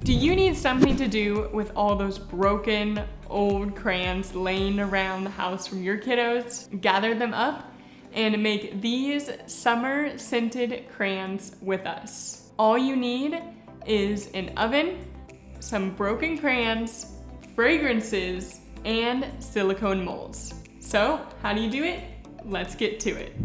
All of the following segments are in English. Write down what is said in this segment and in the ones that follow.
Do you need something to do with all those broken old crayons laying around the house from your kiddos? Gather them up and make these summer scented crayons with us. All you need is an oven, some broken crayons, fragrances, and silicone molds. So, how do you do it? Let's get to it.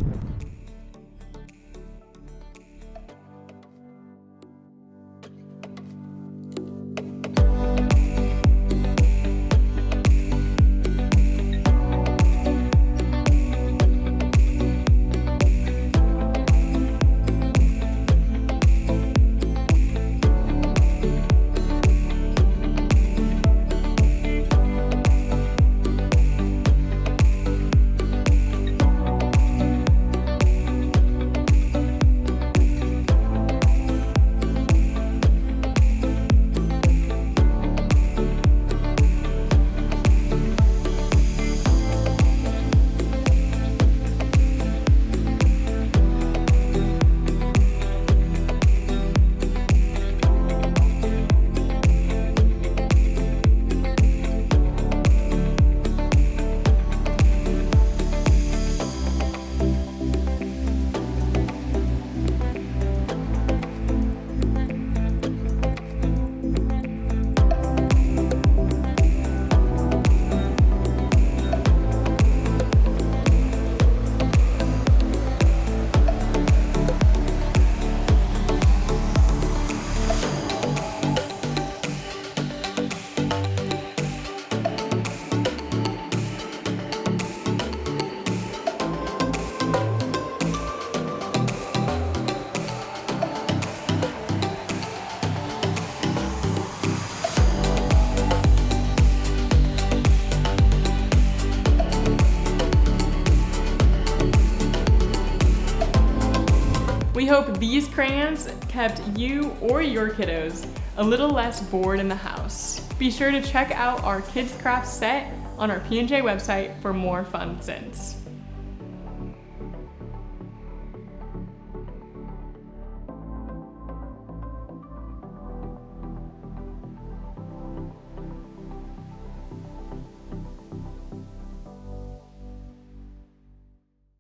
We hope these crayons kept you or your kiddos a little less bored in the house. Be sure to check out our Kids Craft set on our P&J website for more fun scents.